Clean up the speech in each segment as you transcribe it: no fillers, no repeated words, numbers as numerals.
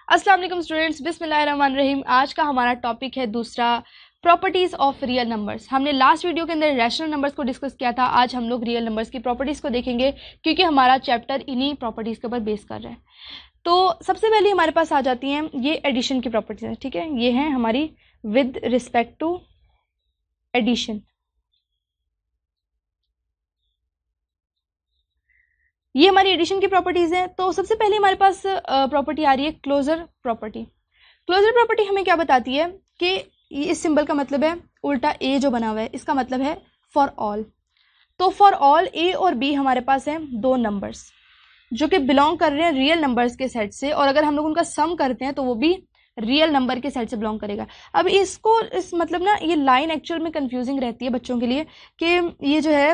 अस्सलाम वालेकुम स्टूडेंट्स, बिस्मिल्लाहिर्रहमानिर्रहीम। आज का हमारा टॉपिक है दूसरा, प्रॉपर्टीज़ ऑफ रियल नंबर्स। हमने लास्ट वीडियो के अंदर रैशनल नंबर्स को डिस्कस किया था। आज हम लोग रियल नंबर्स की प्रॉपर्टीज़ को देखेंगे क्योंकि हमारा चैप्टर इन्हीं प्रॉपर्टीज़ के ऊपर बेस कर रहा है। तो सबसे पहले हमारे पास आ जाती हैं ये एडिशन की प्रॉपर्टीज़ हैं, ठीक है। ये हैं हमारी विद रिस्पेक्ट टू एडिशन। ये हमारी एडिशन की प्रॉपर्टीज़ हैं। तो सबसे पहले हमारे पास प्रॉपर्टी आ रही है क्लोजर प्रॉपर्टी। क्लोजर प्रॉपर्टी हमें क्या बताती है कि इस सिंबल का मतलब है उल्टा ए जो बना हुआ है, इसका मतलब है फॉर ऑल। तो फॉर ऑल ए और बी हमारे पास हैं दो नंबर्स जो कि बिलोंग कर रहे हैं रियल नंबर्स के सेट से, और अगर हम लोग उनका सम करते हैं तो वो भी रियल नंबर के सेट से बिलोंग करेगा। अब इसको इस मतलब ना ये लाइन एक्चुअल में कंफ्यूजिंग रहती है बच्चों के लिए कि ये जो है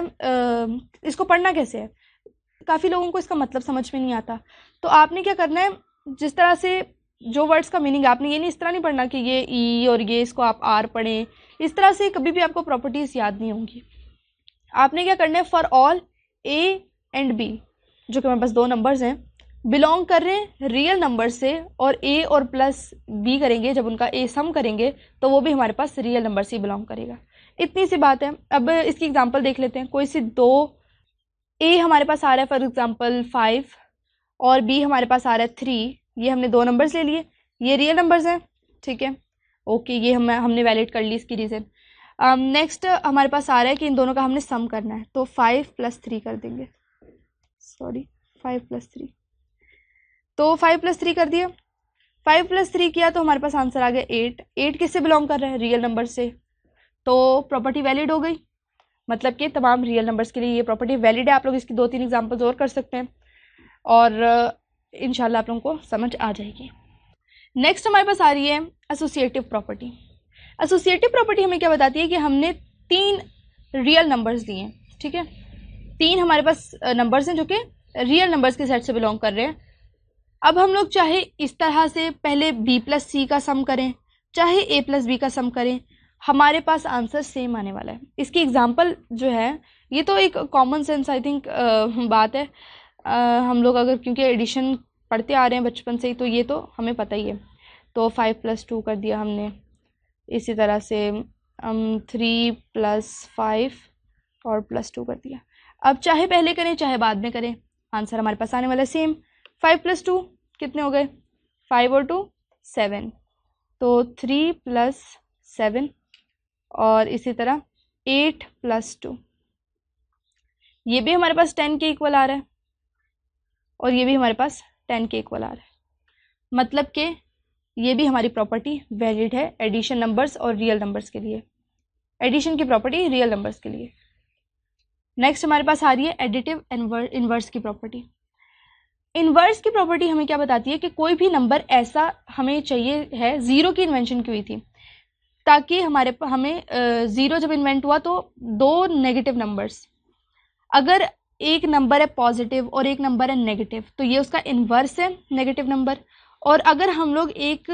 इसको पढ़ना कैसे है। काफ़ी लोगों को इसका मतलब समझ में नहीं आता। तो आपने क्या करना है, जिस तरह से जो वर्ड्स का मीनिंग आपने ये नहीं इस तरह नहीं पढ़ना कि ये ई और ये इसको आप आर पढ़ें, इस तरह से कभी भी आपको प्रॉपर्टीज़ याद नहीं होंगी। आपने क्या करना है, for all A and B जो कि हमारे पास दो नंबर्स हैं बिलोंग कर रहे हैं रियल नंबर से, और ए और प्लस बी करेंगे जब उनका ए सम करेंगे तो वो भी हमारे पास रियल नंबर से बिलोंग करेगा। इतनी सी बात है। अब इसकी एग्जांपल देख लेते हैं। कोई सी दो ए हमारे पास आ रहा है फॉर एग्जांपल 5 और बी हमारे पास आ रहा है 3। ये हमने दो नंबर्स ले लिए, ये रियल नंबर्स हैं, ठीक है। ओके, ये हमने वैलिड कर ली इसकी रीज़न। नेक्स्ट हमारे पास आ रहा है कि इन दोनों का हमने सम करना है, तो 5 + 3 कर देंगे। सॉरी, 5 + 3, तो 5 + 3 कर दिया। 5 + 3 किया तो हमारे पास आंसर आ गया 8। 8 किससे बिलोंग कर रहा है, रियल नंबर से, तो प्रॉपर्टी वैलिड हो गई। मतलब कि तमाम रियल नंबर्स के लिए ये प्रॉपर्टी वैलिड है। आप लोग इसकी 2-3 एग्जांपल्स और कर सकते हैं और इंशाल्लाह आप लोगों को समझ आ जाएगी। नेक्स्ट हमारे पास आ रही है एसोसिएटिव प्रॉपर्टी। एसोसिएटिव प्रॉपर्टी हमें क्या बताती है कि हमने 3 रियल नंबर्स दिए हैं, ठीक है। 3 हमारे पास नंबर्स हैं जो कि रियल नंबर्स के सेट से बिलोंग कर रहे हैं। अब हम लोग चाहे इस तरह से पहले b + c का सम करें, चाहे a + b का सम करें, हमारे पास आंसर सेम आने वाला है। इसकी एग्जांपल जो है, ये तो एक कॉमन सेंस आई थिंक बात है। हम लोग अगर क्योंकि एडिशन पढ़ते आ रहे हैं बचपन से ही, तो ये तो हमें पता ही है। तो 5 + 2 कर दिया हमने, इसी तरह से 3 + 5 और +2 कर दिया। अब चाहे पहले करें चाहे बाद में करें, आंसर हमारे पास आने वाला है सेम। 5 + 2 कितने हो गए, 5 और 2 7, तो 3 + 7 और इसी तरह 8 + 2, ये भी हमारे पास 10 के इक्वल आ रहा है और ये भी हमारे पास 10 के इक्वल आ रहा है। मतलब कि ये भी हमारी प्रॉपर्टी वैलिड है एडिशन नंबर्स और रियल नंबर्स के लिए, एडिशन की प्रॉपर्टी रियल नंबर्स के लिए। नेक्स्ट हमारे पास आ रही है एडिटिव इनवर्स की प्रॉपर्टी। इनवर्स की प्रॉपर्टी हमें क्या बताती है कि कोई भी नंबर ऐसा हमें चाहिए है, ज़ीरो की इन्वेंशन की हुई थी ताकि हमें ज़ीरो जब इन्वेंट हुआ तो दो नेगेटिव नंबर्स, अगर एक नंबर है पॉजिटिव और एक नंबर है नेगेटिव तो ये उसका इन्वर्स है नेगेटिव नंबर। और अगर हम लोग एक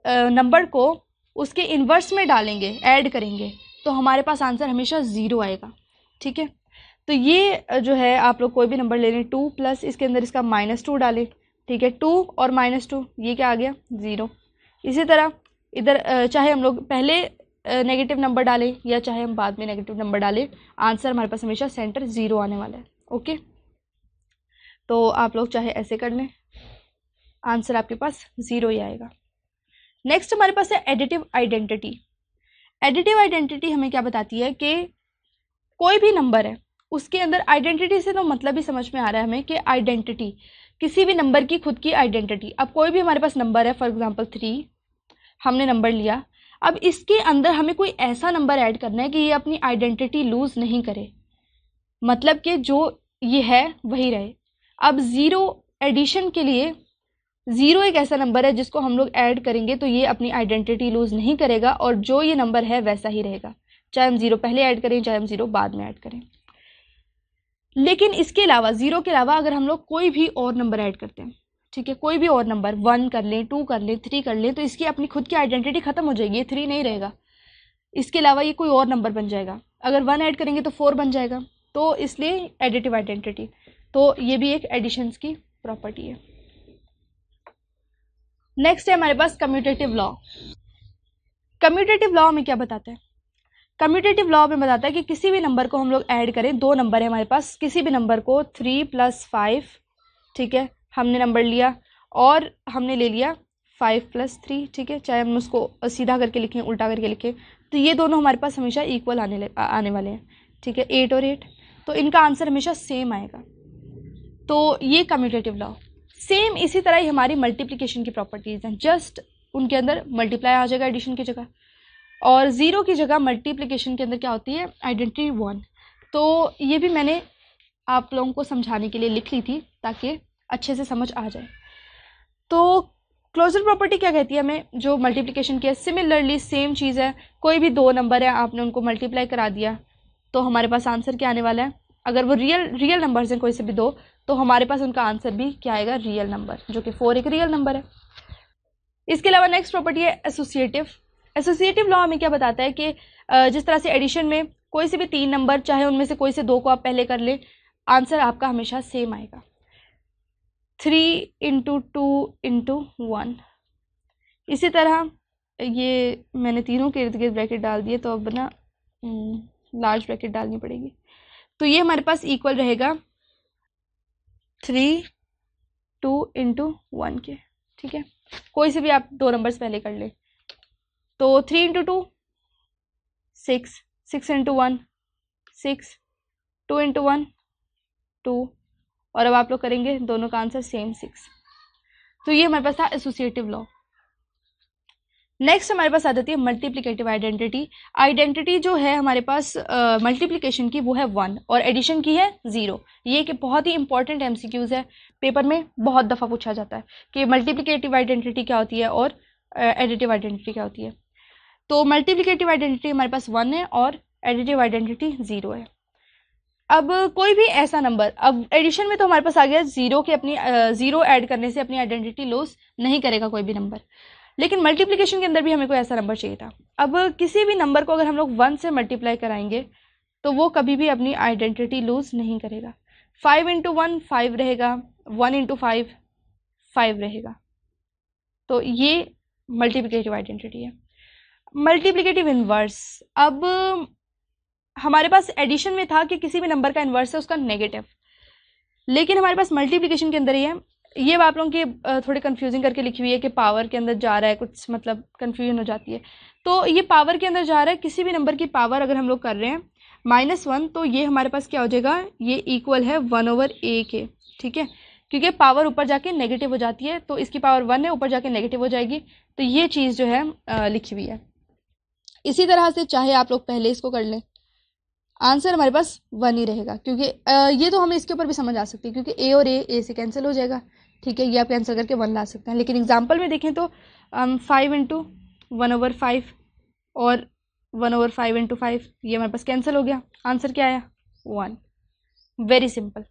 नंबर को उसके इन्वर्स में डालेंगे, ऐड करेंगे, तो हमारे पास आंसर हमेशा ज़ीरो आएगा, ठीक है। तो ये जो है आप लोग कोई भी नंबर ले लें, 2 प्लस इसके अंदर इसका -2 डालें, ठीक है। 2 और -2 ये क्या आ गया, 0। इसी तरह इधर चाहे हम लोग पहले नेगेटिव नंबर डालें या चाहे हम बाद में नेगेटिव नंबर डालें, आंसर हमारे पास हमेशा सेंटर 0 आने वाला है, ओके। तो आप लोग चाहे ऐसे कर लें, आंसर आपके पास 0 ही आएगा। नेक्स्ट हमारे पास है एडिटिव आइडेंटिटी। एडिटिव आइडेंटिटी हमें क्या बताती है कि कोई भी नंबर है उसके अंदर, आइडेंटिटी से तो मतलब ही समझ में आ रहा है हमें कि आइडेंटिटी किसी भी नंबर की खुद की आइडेंटिटी। अब कोई भी हमारे पास नंबर है, फॉर एग्जांपल 3 हमने नंबर लिया, अब इसके अंदर हमें कोई ऐसा नंबर ऐड करना है कि ये अपनी आइडेंटिटी लूज नहीं करे, मतलब कि जो ये है वही रहे। अब ज़ीरो एडिशन के लिए, ज़ीरो एक ऐसा नंबर है जिसको हम लोग ऐड करेंगे तो ये अपनी आइडेंटिटी लूज नहीं करेगा और जो ये नंबर है वैसा ही रहेगा, चाहे हम ज़ीरो पहले ऐड करें चाहे हम ज़ीरो बाद में ऐड करें। लेकिन इसके अलावा, ज़ीरो के अलावा अगर हम लोग कोई भी और नंबर ऐड करते हैं, ठीक है, कोई भी और नंबर 1 कर लें, 2 कर लें, 3 कर लें, तो इसकी अपनी खुद की आइडेंटिटी खत्म हो जाएगी, ये 3 नहीं रहेगा, इसके अलावा ये कोई और नंबर बन जाएगा। अगर 1 ऐड करेंगे तो 4 बन जाएगा, तो इसलिए एडिटिव आइडेंटिटी, तो ये भी एक एडिशंस की प्रॉपर्टी है। नेक्स्ट है हमारे पास कम्यूटेटिव लॉ। कम्यूटेटिव लॉ हमें क्या बताता है? कम्यूटेटिव लॉ में बताता है कि किसी भी नंबर को हम लोग ऐड करें, दो नंबर है हमारे पास, किसी भी नंबर को 3 + 5, ठीक है, हमने नंबर लिया और हमने ले लिया 5 + 3, ठीक है, चाहे हम उसको सीधा करके लिखें उल्टा करके लिखें, तो ये दोनों हमारे पास हमेशा इक्वल आने वाले हैं, ठीक है, 8 और 8, तो इनका आंसर हमेशा सेम आएगा। तो ये कम्यूटेटिव लॉ। सेम इसी तरह ही हमारी मल्टीप्लिकेशन की प्रॉपर्टीज़ हैं, जस्ट उनके अंदर मल्टीप्लाई आ जाएगा एडिशन की जगह, और ज़ीरो की जगह मल्टीप्लिकेशन के अंदर क्या होती है? आइडेंटिटी 1। तो ये भी मैंने आप लोगों को समझाने के लिए लिख ली थी ताकि अच्छे से समझ आ जाए। तो क्लोजर प्रॉपर्टी क्या कहती है हमें? जो मल्टीप्लिकेशन की है, सिमिलरली सेम चीज़ है, कोई भी दो नंबर है, आपने उनको मल्टीप्लाई करा दिया तो हमारे पास आंसर क्या आने वाला है? अगर वो रियल नंबर्स हैं कोई से भी दो, तो हमारे पास उनका आंसर भी क्या आएगा? रियल नंबर, जो कि 4 एक रियल नंबर है। इसके अलावा नेक्स्ट प्रॉपर्टी है एसोसिएटिव। एसोसिएटिव लॉ हमें क्या बताता है कि जिस तरह से एडिशन में कोई से भी 3 नंबर, चाहे उनमें से कोई से दो को आप पहले कर लें, आंसर आपका हमेशा सेम आएगा। 3 × 2 × 1। इसी तरह ये मैंने तीनों के इर्द गिर्द ब्रैकेट डाल दिए, तो अब ना लार्ज ब्रैकेट डालनी पड़ेगी। तो ये हमारे पास इक्वल रहेगा 3 2 × 1 के, ठीक है, कोई से भी आप दो नंबर्स पहले कर ले। तो 3 × 2 6, 6 × 1 6, 2 × 1 2, और अब आप लोग करेंगे दोनों का आंसर सेम 6। तो ये हमारे पास था एसोसिएटिव लॉ। नेक्स्ट हमारे पास आ जाती है मल्टीप्लिकेटिव आइडेंटिटी। आइडेंटिटी जो है हमारे पास मल्टीप्लिकेशन की वो है 1 और एडिशन की है 0। ये कि बहुत ही इंपॉर्टेंट एमसीक्यूज है, पेपर में बहुत दफ़ा पूछा जाता है कि मल्टीप्लिकेटिव आइडेंटिटी क्या होती है और एडिटिव आइडेंटिटी क्या होती है। तो मल्टीप्लिकेटिव आइडेंटिटी हमारे पास 1 है और एडिटिव आइडेंटिटी 0 है। अब कोई भी ऐसा नंबर, अब एडिशन में तो हमारे पास आ गया 0 के, अपनी 0 ऐड करने से अपनी आइडेंटिटी लॉस नहीं करेगा कोई भी नंबर, लेकिन मल्टीप्लिकेशन के अंदर भी हमें कोई ऐसा नंबर चाहिए था। अब किसी भी नंबर को अगर हम लोग 1 से मल्टीप्लाई कराएंगे तो वो कभी भी अपनी आइडेंटिटी लूज नहीं करेगा। 5 × 1 5 रहेगा, 1 × 5 5 रहेगा। तो ये मल्टीप्लिकेटिव आइडेंटिटी है। मल्टीप्लिकेटिव इनवर्स, अब हमारे पास एडिशन में था कि किसी भी नंबर का इन्वर्स है उसका नेगेटिव, लेकिन हमारे पास मल्टीप्लिकेशन के अंदर ही है। ये आप लोगों की थोड़ी कंफ्यूजिंग करके लिखी हुई है कि पावर के अंदर जा रहा है, कुछ मतलब कंफ्यूजन हो जाती है। तो ये पावर के अंदर जा रहा है, किसी भी नंबर की पावर अगर हम लोग कर रहे हैं -1, तो ये हमारे पास क्या हो जाएगा? ये इक्वल है 1/a के, ठीक है, क्योंकि पावर ऊपर जाके नेगेटिव हो जाती है, तो इसकी पावर 1 है, ऊपर जाके नेगेटिव हो जाएगी। तो ये चीज़ जो है लिखी हुई है। इसी तरह से चाहे आप लोग पहले इसको कर लें, आंसर हमारे पास 1 ही रहेगा, क्योंकि ये तो हमें इसके ऊपर भी समझ आ सकती है, क्योंकि ए और ए से कैंसिल हो जाएगा, ठीक है, ये आप कैंसिल करके 1 ला सकते हैं। लेकिन एग्जांपल में देखें तो 5 × 1/5 और 1/5 × 5, ये हमारे पास कैंसिल हो गया, आंसर क्या आया? 1। Very simple.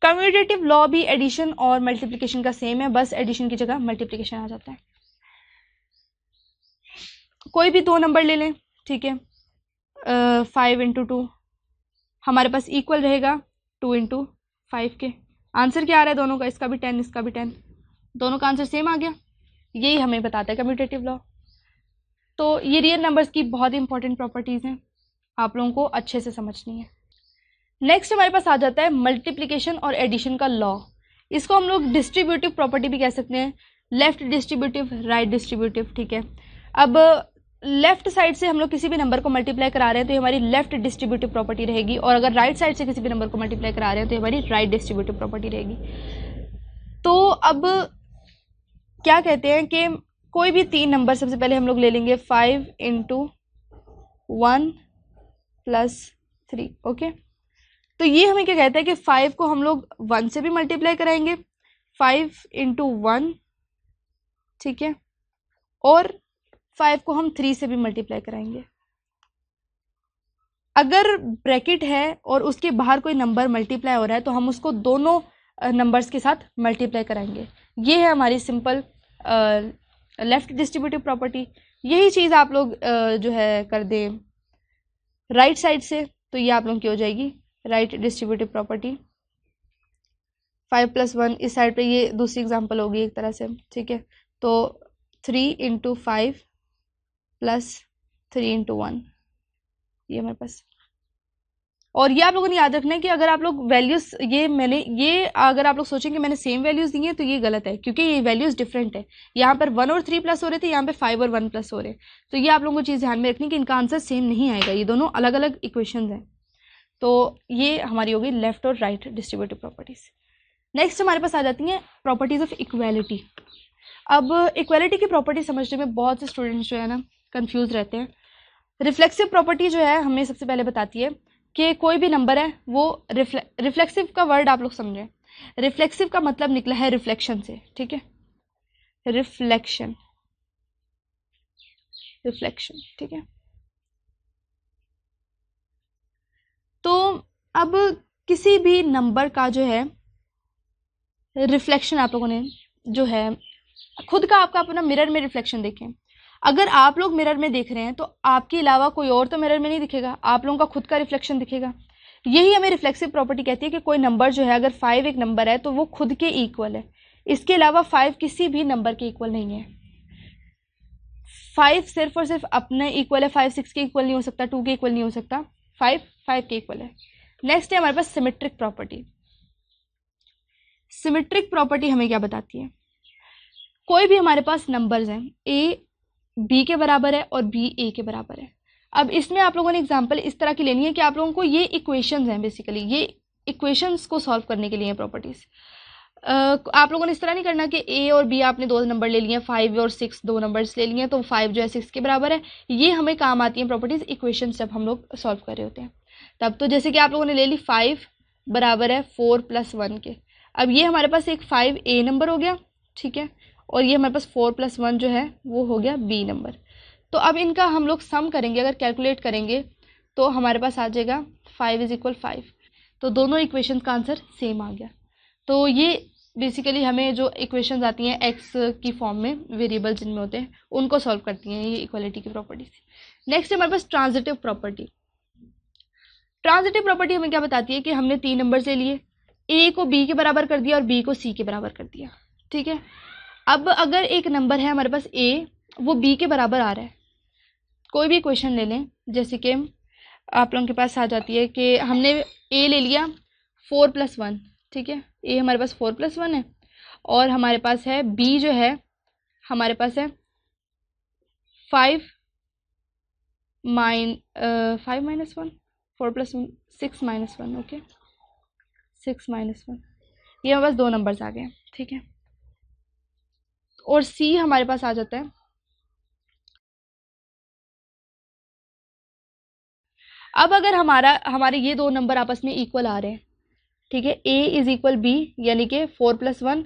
कम्यूटेटिव लॉ भी एडिशन और मल्टीप्लिकेशन का सेम है, बस एडिशन की जगह मल्टीप्लिकेशन आ जाता है। कोई भी दो नंबर ले लें, ठीक है, 5 × 2 हमारे पास इक्वल रहेगा 2 × 5 के। आंसर क्या आ रहा है दोनों का? इसका भी 10, इसका भी 10, दोनों का आंसर सेम आ गया। यही हमें बताता है कम्यूटेटिव लॉ। तो ये रियल नंबर्स की बहुत इंपॉर्टेंट प्रॉपर्टीज़ हैं, आप लोगों को अच्छे से समझनी है। नेक्स्ट हमारे पास आ जाता है मल्टीप्लिकेशन और एडिशन का लॉ। इसको हम लोग डिस्ट्रीब्यूटिव प्रॉपर्टी भी कह सकते हैं, लेफ्ट डिस्ट्रीब्यूटिव, राइट डिस्ट्रीब्यूटिव, ठीक है। अब लेफ्ट साइड से हम लोग किसी भी नंबर को मल्टीप्लाई करा रहे हैं तो ये हमारी लेफ्ट डिस्ट्रीब्यूटिव प्रॉपर्टी रहेगी, और अगर राइट साइड से किसी भी नंबर को मल्टीप्लाई करा रहे हैं तो ये हमारी राइट डिस्ट्रीब्यूटिव प्रॉपर्टी रहेगी। तो अब क्या कहते हैं कि कोई भी 3 नंबर सबसे पहले हम लोग ले लेंगे 5 × 1 + 3, ओके। तो ये हमें क्या कहता है कि 5 को हम लोग 1 से भी मल्टीप्लाई कराएंगे, 5 × 1, ठीक है, और 5 को हम 3 से भी मल्टीप्लाई कराएंगे। अगर ब्रैकेट है और उसके बाहर कोई नंबर मल्टीप्लाई हो रहा है तो हम उसको दोनों नंबर्स के साथ मल्टीप्लाई कराएंगे। ये है हमारी सिंपल लेफ्ट डिस्ट्रीब्यूटिव प्रॉपर्टी। यही चीज़ आप लोग जो है कर दें राइट साइड से, तो ये आप लोगों की हो जाएगी राइट डिस्ट्रीब्यूटिव प्रॉपर्टी। 5 + 1 इस साइड पे, ये दूसरी एग्जांपल होगी एक तरह से, ठीक है। तो 3 × 5 प्लस 3 × 1, ये हमारे पास। और ये आप लोगों ने याद रखना है कि अगर आप लोग वैल्यूज ये अगर आप लोग सोचें कि मैंने सेम वैल्यूज दी हैं तो ये गलत है, क्योंकि ये वैल्यूज डिफरेंट है। यहाँ पर 1 और 3 प्लस हो रहे थे, यहाँ पे 5 और 1 प्लस हो रहे हैं। तो ये आप लोगों को चीज़ ध्यान में रखनी कि इनका आंसर सेम नहीं आएगा, ये दोनों अलग अलग इक्वेशन हैं। तो ये हमारी होगी लेफ्ट और राइट डिस्ट्रीब्यूटिव प्रॉपर्टीज। नेक्स्ट हमारे पास आ जाती हैं प्रॉपर्टीज ऑफ इक्वेलिटी। अब इक्वेलिटी की प्रॉपर्टी समझने में बहुत से स्टूडेंट्स जो है ना कंफ्यूज रहते हैं। रिफ्लेक्सिव प्रॉपर्टी जो है हमें सबसे पहले बताती है कि कोई भी नंबर है वो रिफ्लेक्सिव का वर्ड आप लोग समझें। रिफ्लेक्सिव का मतलब निकला है रिफ्लेक्शन से, ठीक है, रिफ्लेक्शन, ठीक है। तो अब किसी भी नंबर का जो है रिफ्लेक्शन आप लोगों ने जो है खुद का आपका अपना मिरर में रिफ्लेक्शन देखें। अगर आप लोग मिरर में देख रहे हैं तो आपके अलावा कोई और तो मिरर में नहीं दिखेगा, आप लोगों का खुद का रिफ्लेक्शन दिखेगा। यही हमें रिफ्लेक्सिव प्रॉपर्टी कहती है कि कोई नंबर जो है, अगर 5 एक नंबर है तो वो खुद के इक्वल है, इसके अलावा 5 किसी भी नंबर के इक्वल नहीं है। 5 सिर्फ और सिर्फ अपने इक्वल है, 5 6 के इक्वल नहीं हो सकता, 2 के इक्वल नहीं हो सकता, 5 5 के इक्वल है। नेक्स्ट है हमारे पास सिमेट्रिक प्रॉपर्टी। सिमेट्रिक प्रॉपर्टी हमें क्या बताती है? कोई भी हमारे पास नंबर्स हैं, a b के बराबर है और b a के बराबर है। अब इसमें आप लोगों ने एग्जांपल इस तरह की लेनी है कि आप लोगों को ये इक्वेशंस हैं, बेसिकली ये इक्वेशंस को सॉल्व करने के लिए प्रॉपर्टीज। आप लोगों ने इस तरह नहीं करना कि a और b आपने दो नंबर ले लिए, 5 और 6 दो नंबर्स ले लिए, तो 5 जो है 6 के बराबर है। ये हमें काम आती है प्रॉपर्टीज इक्वेशंस जब हम लोग सॉल्व कर रहे होते हैं। तब तो जैसे कि आप लोगों ने ले ली 5 बराबर है 4 + 1 के। अब ये हमारे पास एक 5a नंबर हो गया, ठीक है, और ये हमारे पास 4 + 1 जो है वो हो गया b नंबर। तो अब इनका हम लोग सम करेंगे, अगर कैलकुलेट करेंगे तो हमारे पास आ जाएगा 5 = 5। तो दोनों इक्वेशन का आंसर सेम आ गया। तो ये बेसिकली हमें जो इक्वेशंस आती हैं एक्स की फॉर्म में, वेरिएबल जिनमें होते हैं, उनको सॉल्व करती हैं ये इक्वालिटी की प्रॉपर्टीज। नेक्स्ट है हमारे पास ट्रांजिटिव प्रॉपर्टी। ट्रांजिटिव प्रॉपर्टी हमें क्या बताती है कि हमने 3 नंबर ले लिए, ए को बी के बराबर कर दिया और बी को सी के बराबर कर दिया, ठीक है। अब अगर एक नंबर है हमारे पास ए, वो बी के बराबर आ रहा है, कोई भी इक्वेशन ले लें, जैसे कि आप लोगों के पास आ जाती है कि हमने ए ले लिया 4 + 1, ठीक है, ए हमारे पास 4 + 1 है, और हमारे पास है बी जो है हमारे पास है 5 - 1 4 + 1 6 - 1, ओके, 6 - 1, ये हमारे पास दो नंबर्स आ गए, ठीक है। और सी हमारे पास आ जाता है, अब अगर हमारे ये दो नंबर आपस में इक्वल आ रहे हैं, ठीक है, a = b यानी कि 4 + 1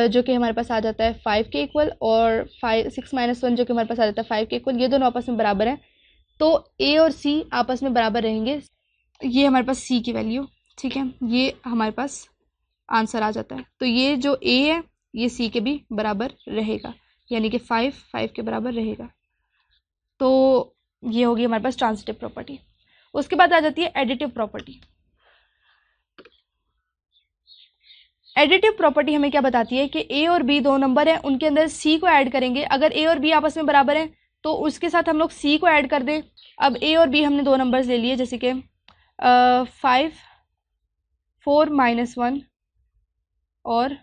जो कि हमारे पास आ जाता है 5 के इक्वल, और 6 - 1 जो कि हमारे पास आ जाता है 5 के इक्वल, ये दोनों आपस में बराबर हैं, तो a और c आपस में बराबर रहेंगे। ये हमारे पास c की वैल्यू, ठीक है, ये हमारे पास आंसर आ जाता है। तो ये जो a है ये c के भी बराबर रहेगा, यानी कि 5 5 के बराबर रहेगा। तो ये होगी हमारे पास ट्रांजिटिव प्रॉपर्टी। उसके बाद आ जाती है एडिटिव प्रॉपर्टी। एडिटिव प्रॉपर्टी हमें क्या बताती है कि ए और बी दो नंबर हैं, उनके अंदर सी को ऐड करेंगे। अगर ए और बी आपस में बराबर हैं तो उसके साथ हम लोग सी को ऐड कर दें। अब ए और बी हमने दो नंबर्स ले लिए, जैसे कि 5 4 - 1 और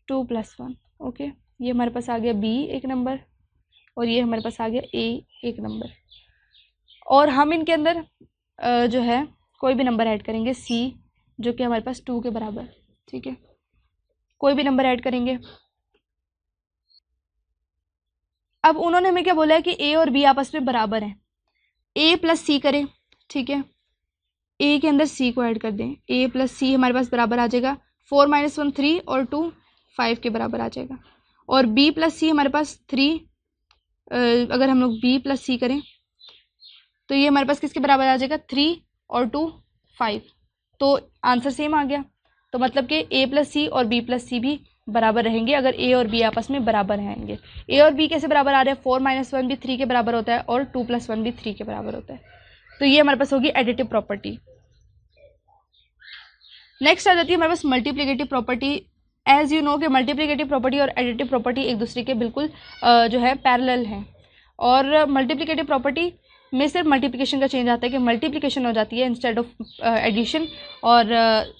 2 + 1, ओके। ये हमारे पास आ गया बी एक नंबर, और ये हमारे पास आ गया ए एक नंबर, और हम इनके अंदर जो है कोई भी नंबर ऐड करेंगे, सी जो कि हमारे पास 2 के बराबर, ठीक है, कोई भी नंबर ऐड करेंगे। अब उन्होंने हमें क्या बोला है कि ए और बी आपस में बराबर हैं, a + c करें, ठीक है, a के अंदर c को ऐड कर दें, a + c हमारे पास बराबर आ जाएगा 4 - 1 3 और 2 5 के बराबर आ जाएगा, और b + c हमारे पास 3, अगर हम लोग b + c करें तो ये हमारे पास किसके बराबर आ जाएगा 3 और 2 5, तो आंसर सेम आ गया। तो मतलब कि a + c और b + c भी बराबर रहेंगे अगर a और b आपस में बराबर रहेंगे। a और b कैसे बराबर आ रहे हैं, 4 - 1 भी 3 के बराबर होता है और 2 + 1 भी 3 के बराबर होता है। तो ये हमारे पास होगी एडिटिव प्रॉपर्टी। नेक्स्ट आ जाती है हमारे पास multiplicative property. As you know कि मल्टीप्लिकेटिव प्रॉपर्टी और एडिटिव प्रॉपर्टी एक दूसरे के बिल्कुल जो है पैरेलल हैं। और मल्टीप्लिकेटिव प्रॉपर्टी में सिर्फ मल्टीप्लिकेशन का चेंज आता है कि मल्टीप्लिकेशन हो जाती है इंस्टेड ऑफ एडिशन, और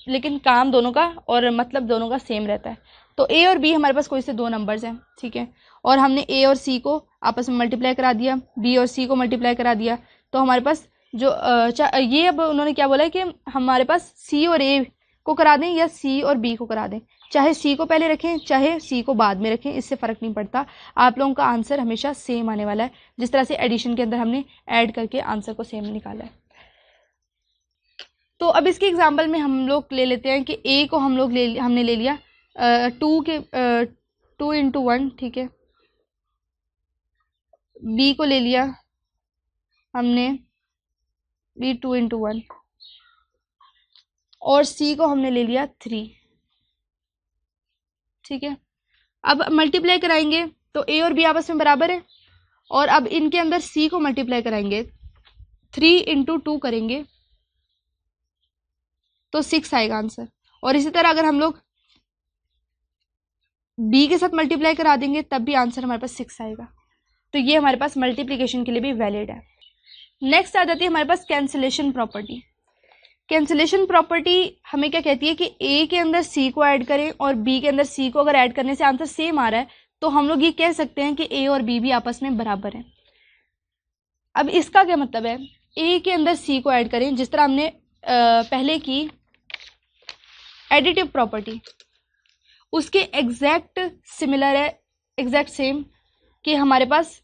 लेकिन काम दोनों का और मतलब दोनों का सेम रहता है। तो ए और बी हमारे पास कोई से दो नंबर्स हैं, ठीक है, और हमने ए और सी को आपस में मल्टीप्लाई करा दिया, बी और सी को मल्टीप्लाई करा दिया, तो हमारे पास जो ये अब उन्होंने क्या बोला है कि हमारे पास सी और ए को करा दें या सी और बी को करा दें, चाहे सी को पहले रखें चाहे सी को बाद में रखें, इससे फ़र्क नहीं पड़ता, आप लोगों का आंसर हमेशा सेम आने वाला है, जिस तरह से एडिशन के अंदर हमने ऐड करके आंसर को सेम निकाला है। तो अब इसके एग्जांपल में हम लोग ले लेते हैं कि ए को हमने ले लिया 2 इंटू 1, ठीक है, बी को ले लिया हमने बी 2 इंटू 1, और सी को हमने ले लिया 3, ठीक है। अब मल्टीप्लाई कराएंगे तो ए और बी आपस में बराबर है, और अब इनके अंदर सी को मल्टीप्लाई कराएंगे, 3 इंटू 2 करेंगे तो 6 आएगा आंसर। और इसी तरह अगर हम लोग बी के साथ मल्टीप्लाई करा देंगे तब भी आंसर हमारे पास 6 आएगा। तो ये हमारे पास मल्टीप्लिकेशन के लिए भी वैलिड है। नेक्स्ट आ जाती है हमारे पास कैंसिलेशन प्रॉपर्टी। कैंसिलेशन प्रॉपर्टी हमें क्या कहती है कि ए के अंदर सी को ऐड करें और बी के अंदर सी को अगर ऐड करने से आंसर सेम आ रहा है तो हम लोग ये कह सकते हैं कि ए और बी भी आपस में बराबर हैं। अब इसका क्या मतलब है, ए के अंदर सी को ऐड करें जिस तरह हमने पहले की एडिटिव प्रॉपर्टी, उसके एग्जैक्ट सिमिलर है, एग्जैक्ट सेम, कि हमारे पास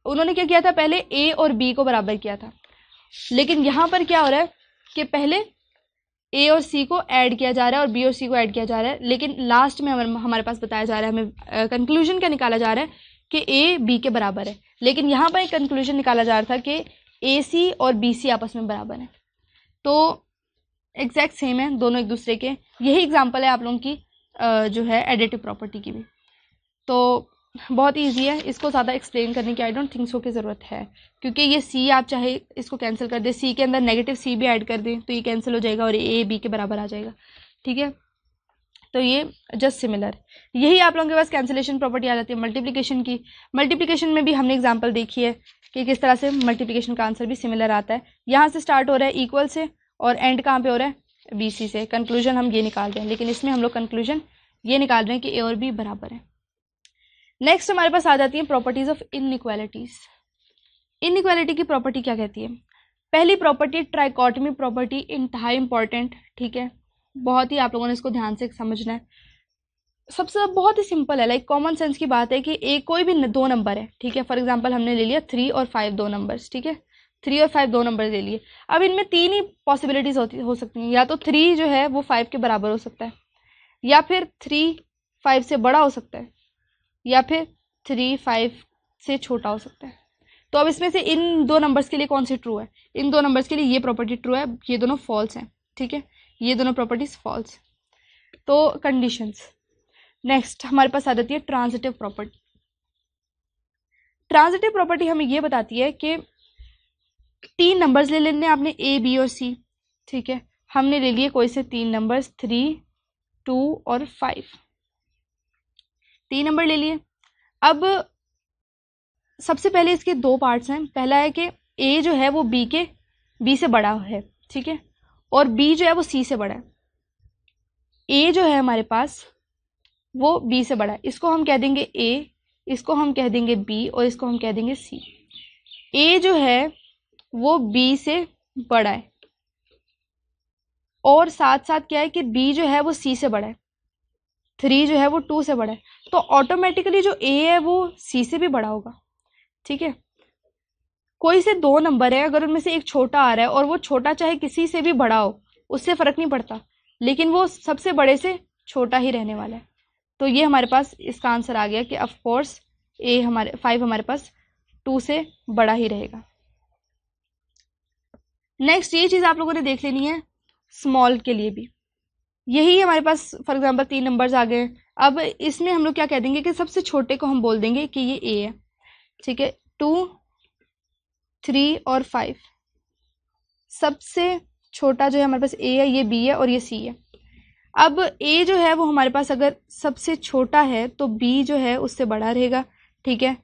उन्होंने क्या किया था, पहले ए और बी को बराबर किया था, लेकिन यहाँ पर क्या हो रहा है कि पहले ए और सी को ऐड किया जा रहा है और बी और सी को ऐड किया जा रहा है, लेकिन लास्ट में हमारे पास बताया जा रहा है, हमें कंक्लूजन क्या निकाला जा रहा है कि ए बी के बराबर है, लेकिन यहाँ पर एक कंक्लूजन निकाला जा रहा था कि ए सी और बी सी आपस में बराबर है। तो एग्जैक्ट सेम है दोनों एक दूसरे के। यही एग्जाम्पल है आप लोगों की जो है एडिटिव प्रॉपर्टी की भी। तो बहुत ईजी है, इसको ज़्यादा एक्सप्लेन करने की आई डोंट थिंक सो की ज़रूरत है, क्योंकि ये सी आप चाहे इसको कैंसिल कर दें, सी के अंदर नेगेटिव सी भी ऐड कर दें तो ये कैंसिल हो जाएगा और ए बी के बराबर आ जाएगा, ठीक है। तो ये जस्ट सिमिलर, यही आप लोगों के पास कैंसिलेशन प्रॉपर्टी आ जाती है मल्टीप्लिकेशन की। मल्टीप्लिकेशन में भी हमने एग्जाम्पल देखी है कि किस तरह से मल्टीप्लिकेशन का आंसर भी सिमिलर आता है। यहाँ से स्टार्ट हो रहा है इक्वल से और एंड कहाँ पे हो रहा है, बी सी से। कंक्लूजन हम ये निकाल रहे हैं, लेकिन इसमें हम लोग कंक्लूजन ये निकाल रहे हैं कि ए और बी बराबर है। नेक्स्ट हमारे पास आ जाती है प्रॉपर्टीज ऑफ इनइक्वालिटीज। इनइक्वालिटी की प्रॉपर्टी क्या कहती है, पहली प्रॉपर्टी ट्राइकोटमी प्रॉपर्टी, इंतहाई इंपॉर्टेंट, ठीक है, बहुत ही आप लोगों ने इसको ध्यान से समझना है। सबसे बहुत ही सिंपल है, लाइक कॉमन सेंस की बात है कि एक कोई भी दो नंबर है, ठीक है, फॉर एग्जांपल हमने ले लिया 3 और 5 दो नंबर्स, ठीक है, 3 और 5 दो नंबर ले लिए। अब इनमें 3 ही पॉसिबिलिटीज हो सकती हैं, या तो 3 जो है वो 5 के बराबर हो सकता है, या फिर 3 5 से बड़ा हो सकता है, या फिर 3 5 से छोटा हो सकता है। तो अब इसमें से इन दो नंबर्स के लिए कौन सी ट्रू है, इन दो नंबर्स के लिए ये प्रॉपर्टी ट्रू है, ये दोनों फॉल्स हैं, ठीक है, ये दोनों प्रॉपर्टीज फॉल्स। तो कंडीशंस। नेक्स्ट हमारे पास आ जाती है ट्रांजिटिव प्रॉपर्टी। ट्रांजिटिव प्रॉपर्टी हमें ये बताती है कि 3 नंबर्स ले लेने आपने ए बी और सी, ठीक है, हमने ले लिए कोई से 3 नंबर्स 3 2 और 5, 3 नंबर ले लिए। अब सबसे पहले इसके दो पार्ट्स हैं, पहला है कि ए जो है वो बी से बड़ा है, ठीक है, और बी जो है वो सी से बड़ा है। ए जो है हमारे पास वो बी से बड़ा है, इसको हम कह देंगे ए, इसको हम कह देंगे बी और इसको हम कह देंगे सी। ए जो है वो बी से बड़ा है और साथ साथ क्या है कि बी जो है वो सी से बड़ा है, 3 जो है वो 2 से बड़ा है, तो ऑटोमेटिकली जो ए है वो सी से भी बड़ा होगा, ठीक है। कोई से दो नंबर है, अगर उनमें से एक छोटा आ रहा है और वो छोटा चाहे किसी से भी बड़ा हो उससे फर्क नहीं पड़ता, लेकिन वो सबसे बड़े से छोटा ही रहने वाला है। तो ये हमारे पास इसका आंसर आ गया कि ऑफ कोर्स ए 5 हमारे पास 2 से बड़ा ही रहेगा। नेक्स्ट ये चीज़ आप लोगों ने देख लेनी है स्मॉल के लिए भी, यही हमारे पास फॉर एग्जांपल 3 नंबर्स आ गए। अब इसमें हम लोग क्या कह देंगे कि सबसे छोटे को हम बोल देंगे कि ये ए है, ठीक है, 2 3 और 5, सबसे छोटा जो है हमारे पास ए है, ये बी है और ये सी है। अब ए जो है वो हमारे पास अगर सबसे छोटा है तो बी जो है उससे बड़ा रहेगा, ठीक है।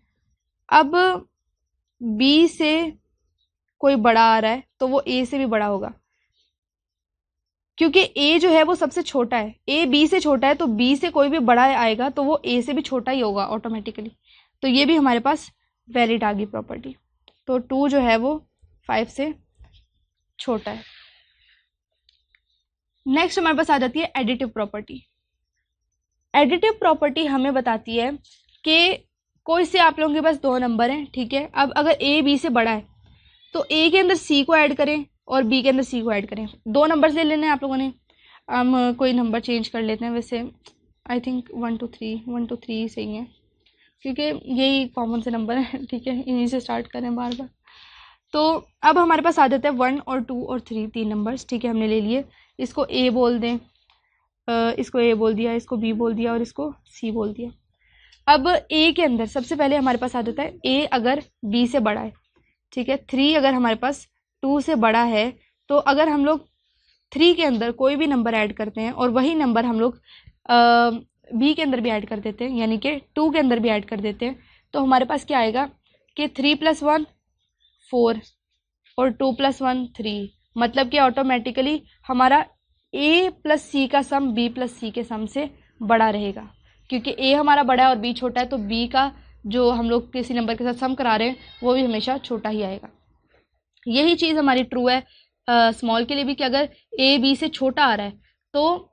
अब बी से कोई बड़ा आ रहा है तो वो ए से भी बड़ा होगा, क्योंकि ए जो है वो सबसे छोटा है, ए बी से छोटा है, तो बी से कोई भी बड़ा आएगा तो वो ए से भी छोटा ही होगा ऑटोमेटिकली। तो ये भी हमारे पास वैलिड आ गई प्रॉपर्टी। तो 2 जो है वो 5 से छोटा है। नेक्स्ट हमारे पास आ जाती है एडिटिव प्रॉपर्टी। एडिटिव प्रॉपर्टी हमें बताती है कि कोई से आप लोगों के पास 2 नंबर हैं, ठीक है। अब अगर ए बी से बड़ा है तो ए के अंदर सी को ऐड करें और बी के अंदर सी को ऐड करें। 2 नंबर्स ले लेने हैं आप लोगों ने। हम कोई नंबर चेंज कर लेते हैं, वैसे आई थिंक 1 2 3 सही है, क्योंकि यही कॉमन से नंबर है, ठीक है, इन्हीं से स्टार्ट करें बार बार। तो अब हमारे पास आ जाता है 1 और 2 और 3, 3 नंबर्स, ठीक है, हमने ले लिए। इसको ए बोल दें, इसको ए बोल दिया, इसको बी बोल दिया और इसको सी बोल दिया। अब ए के अंदर सबसे पहले हमारे पास आ जाता है ए अगर बी से बड़ा है, ठीक है। 3 अगर हमारे पास 2 से बड़ा है तो अगर हम लोग 3 के अंदर कोई भी नंबर ऐड करते हैं और वही नंबर हम लोग बी के अंदर भी ऐड कर देते हैं, यानी कि 2 के अंदर भी ऐड कर देते हैं, तो हमारे पास क्या आएगा कि 3 + 1 4 और 2 + 1 3, मतलब कि ऑटोमेटिकली हमारा ए प्लस सी का सम बी प्लस सी के सम से बड़ा रहेगा, क्योंकि ए हमारा बड़ा है और बी छोटा है, तो बी का जो हम लोग किसी नंबर के साथ सम करा रहे हैं वो भी हमेशा छोटा ही आएगा। यही चीज़ हमारी ट्रू है स्मॉल के लिए भी, कि अगर ए बी से छोटा आ रहा है तो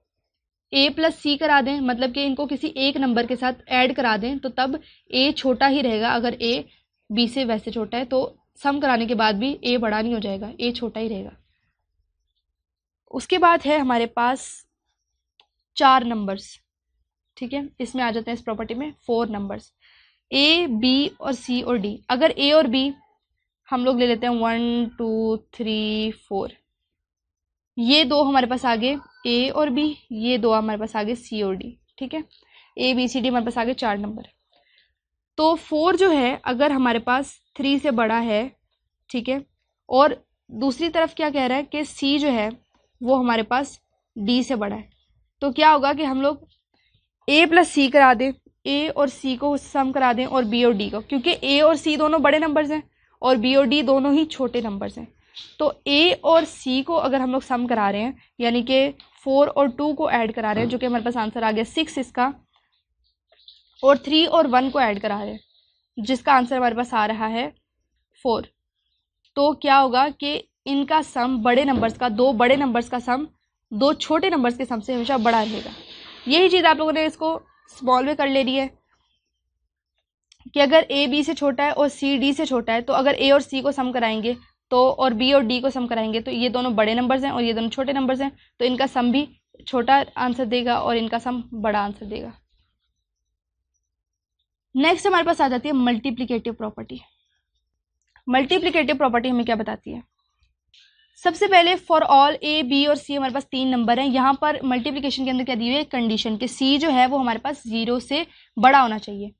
ए प्लस सी करा दें, मतलब कि इनको किसी एक नंबर के साथ ऐड करा दें, तो तब ए छोटा ही रहेगा। अगर ए बी से वैसे छोटा है तो सम कराने के बाद भी ए बड़ा नहीं हो जाएगा, ए छोटा ही रहेगा। उसके बाद है हमारे पास 4 नंबर्स, ठीक है, इसमें आ जाते हैं इस प्रॉपर्टी में 4 नंबर्स, ए बी और सी और डी। अगर ए और बी हम लोग ले लेते हैं 1 2 3 4, ये 2 हमारे पास आगे ए और बी, ये 2 हमारे पास आगे सी और डी, ठीक है। ए बी सी डी हमारे पास आगे 4 नंबर। तो 4 जो है अगर हमारे पास 3 से बड़ा है, ठीक है, और दूसरी तरफ क्या कह रहा है कि सी जो है वो हमारे पास डी से बड़ा है, तो क्या होगा कि हम लोग ए प्लस सी करा दें, ए और सी को सम करा दें और बी और डी को, क्योंकि ए और सी दोनों बड़े नंबर्स हैं और बी और डी दोनों ही छोटे नंबर्स हैं। तो ए और सी को अगर हम लोग सम करा रहे हैं, यानी कि 4 और 2 को ऐड करा रहे हैं, जो कि हमारे पास आंसर आ गया 6 इसका, और 3 और 1 को ऐड करा रहे हैं जिसका आंसर हमारे पास आ रहा है 4, तो क्या होगा कि इनका सम बड़े नंबर्स का, 2 बड़े नंबर्स का सम 2 छोटे नंबर्स के सम से हमेशा बड़ा रहेगा। यही चीज़ आप लोगों ने इसको स्मॉल में कर ले रही है कि अगर ए बी से छोटा है और सी डी से छोटा है, तो अगर ए और सी को सम कराएंगे तो, और बी और डी को सम कराएंगे, तो ये दोनों बड़े नंबर्स हैं और ये दोनों छोटे नंबर्स हैं, तो इनका सम भी छोटा आंसर देगा और इनका सम बड़ा आंसर देगा। नेक्स्ट हमारे पास आ जाती है मल्टीप्लिकेटिव प्रॉपर्टी। मल्टीप्लिकेटिव प्रॉपर्टी हमें क्या बताती है? सबसे पहले फॉर ऑल ए बी और सी हमारे पास 3 नंबर हैं। यहाँ पर मल्टीप्लिकेशन के अंदर क्या दी हुई है? कंडीशन कि सी जो है वो हमारे पास 0 से बड़ा होना चाहिए।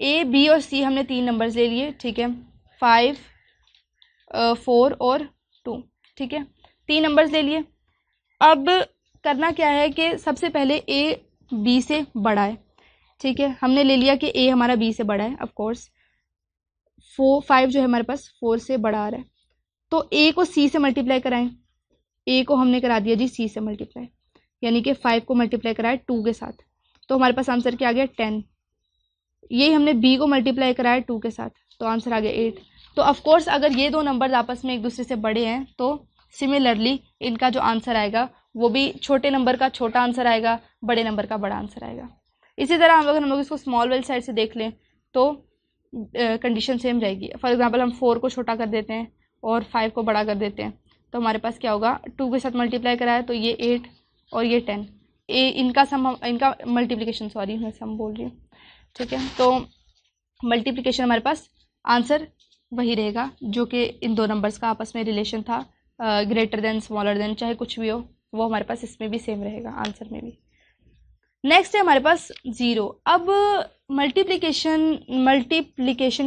ए बी और सी हमने 3 नंबर्स ले लिए, ठीक है, 5 4 और 2, ठीक है, 3 नंबर्स ले लिए। अब करना क्या है कि सबसे पहले ए बी से बड़ा है, ठीक है, हमने ले लिया कि ए हमारा बी से बड़ा है, ऑफ कोर्स 5 जो है हमारे पास 4 से बड़ा आ रहा है, तो ए को सी से मल्टीप्लाई कराएं। ए को हमने करा दिया जी सी से मल्टीप्लाई, यानी कि 5 को मल्टीप्लाई कराया 2 के साथ, तो हमारे पास आंसर क्या आ गया 10। यही हमने बी को मल्टीप्लाई कराया 2 के साथ, तो आंसर आ गया 8। तो ऑफ कोर्स अगर ये 2 नंबर्स आपस में एक दूसरे से बड़े हैं तो सिमिलरली इनका जो आंसर आएगा वो भी छोटे नंबर का छोटा आंसर आएगा, बड़े नंबर का बड़ा आंसर आएगा। इसी तरह हम लोग इसको स्मॉल वेल साइड से देख लें तो कंडीशन सेम रहेगी। फॉर एग्जांपल हम 4 को छोटा कर देते हैं और 5 को बड़ा कर देते हैं, तो हमारे पास क्या होगा, 2 के साथ मल्टीप्लाई कराया तो ये 8 और ये 10। इनका सम, इनका मल्टीप्लिकेशन, सॉरी मैं सम बोल रही हूँ, ठीक है, तो मल्टीप्लिकेशन हमारे पास आंसर वही रहेगा जो कि इन 2 नंबर्स का आपस में रिलेशन था, ग्रेटर देन, स्मॉलर देन, चाहे कुछ भी हो, वो हमारे पास इसमें भी सेम रहेगा, आंसर में भी। नेक्स्ट है हमारे पास 0। अब मल्टीप्लिकेशन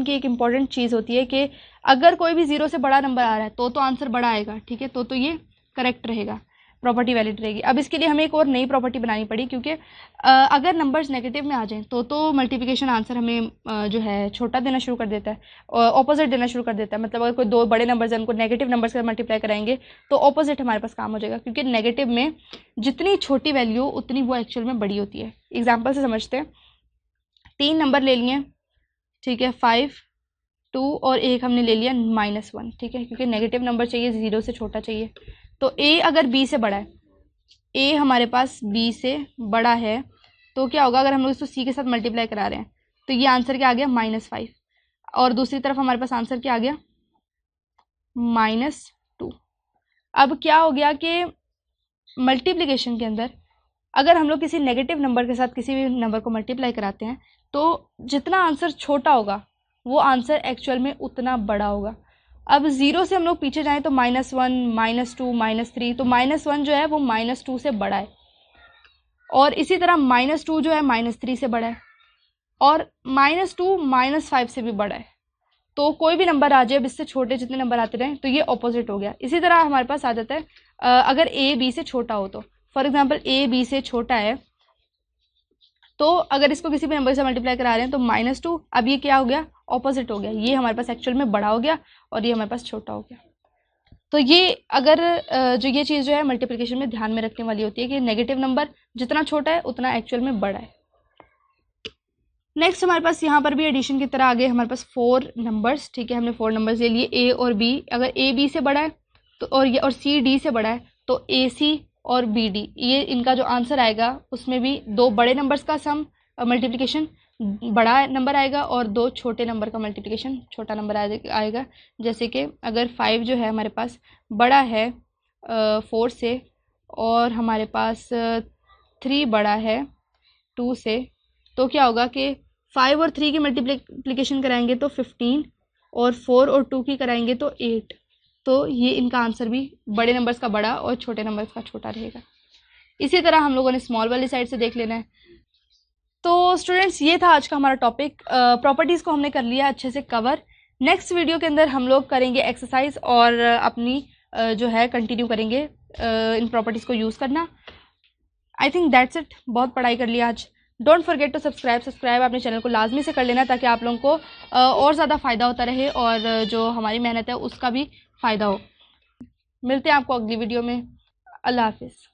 की एक इम्पॉर्टेंट चीज़ होती है कि अगर कोई भी 0 से बड़ा नंबर आ रहा है तो आंसर बड़ा आएगा, ठीक है, तो ये करेक्ट रहेगा। प्रॉपर्टी वैलिड रहेगी। अब इसके लिए हमें एक और नई प्रॉपर्टी बनानी पड़ी, क्योंकि अगर नंबर्स नेगेटिव में आ जाएं तो मल्टीप्लिकेशन आंसर हमें जो है छोटा देना शुरू कर देता है, ऑपोजिट देना शुरू कर देता है। मतलब अगर कोई दो बड़े नंबर्स हैं उनको नेगेटिव नंबर से मल्टीप्लाई कराएंगे तो ऑपोजिट हमारे पास काम हो जाएगा, क्योंकि नेगेटिव में जितनी छोटी वैल्यू उतनी वो एक्चुअल में बड़ी होती है। एग्जाम्पल से समझते हैं, 3 नंबर ले लिए, ठीक है, 5, 2 और एक हमने ले लिया -1, ठीक है, क्योंकि नेगेटिव नंबर चाहिए, 0 से छोटा चाहिए। तो a अगर b से बड़ा है, a हमारे पास b से बड़ा है, तो क्या होगा, अगर हम लोग इसको c के साथ मल्टीप्लाई करा रहे हैं तो ये आंसर क्या आ गया, -5, और दूसरी तरफ हमारे पास आंसर क्या आ गया, -2। अब क्या हो गया कि मल्टीप्लिकेशन के अंदर अगर हम लोग किसी नेगेटिव नंबर के साथ किसी भी नंबर को मल्टीप्लाई कराते हैं तो जितना आंसर छोटा होगा वो आंसर एक्चुअल में उतना बड़ा होगा। अब 0 से हम लोग पीछे जाएं तो -1, -2, -3, तो -1 जो है वो -2 से बड़ा है, और इसी तरह -2 जो है -3 से बड़ा है, और -2 -5 से भी बड़ा है। तो कोई भी नंबर आ जाए, अब इससे छोटे जितने नंबर आते रहें तो ये ऑपोजिट हो गया। इसी तरह हमारे पास आ जाता है अगर a b से छोटा हो, तो फॉर एग्जांपल a b से छोटा है, तो अगर इसको किसी भी नंबर से मल्टीप्लाई करा रहे हैं तो -2, अब ये क्या हो गया, ऑपोजिट हो गया, ये हमारे पास एक्चुअल में बड़ा हो गया और ये हमारे पास छोटा हो गया। तो ये अगर जो ये चीज़ जो है मल्टीप्लिकेशन में ध्यान में रखने वाली होती है कि नेगेटिव नंबर जितना छोटा है उतना एक्चुअल में बड़ा है। नेक्स्ट हमारे पास यहाँ पर भी एडिशन की तरह आगे हमारे पास 4 नंबर्स, ठीक है, हमने 4 नंबर्स ले लिए, a और b। अगर a b से बड़ा है तो और c d से बड़ा है तो a c और b d, ये इनका जो आंसर आएगा उसमें भी 2 बड़े नंबर्स का सम मल्टीप्लिकेशन बड़ा नंबर आएगा और 2 छोटे नंबर का मल्टीप्लिकेशन छोटा नंबर आएगा। जैसे कि अगर 5 जो है हमारे पास बड़ा है 4 से, और हमारे पास 3 बड़ा है 2 से, तो क्या होगा कि 5 और 3 की मल्टीप्लिकेशन कराएंगे तो 15, और 4 और 2 की कराएंगे तो 8। तो ये इनका आंसर भी बड़े नंबर्स का बड़ा और छोटे नंबर्स का छोटा रहेगा। इसी तरह हम लोगों ने स्मॉल वाली साइड से देख लेना है। तो स्टूडेंट्स, ये था आज का हमारा टॉपिक। प्रॉपर्टीज़ को हमने कर लिया अच्छे से कवर। नेक्स्ट वीडियो के अंदर हम लोग करेंगे एक्सरसाइज और अपनी जो है कंटिन्यू करेंगे इन प्रॉपर्टीज़ को यूज़ करना। I think that's it. बहुत पढ़ाई कर लिया आज। डोंट फॉरगेट टू सब्सक्राइब अपने चैनल को लाजमी से कर लेना, ताकि आप लोगों को और ज़्यादा फ़ायदा होता रहे और जो हमारी मेहनत है उसका भी फ़ायदा हो। मिलते हैं आपको अगली वीडियो में। अल्लाह हाफिज़।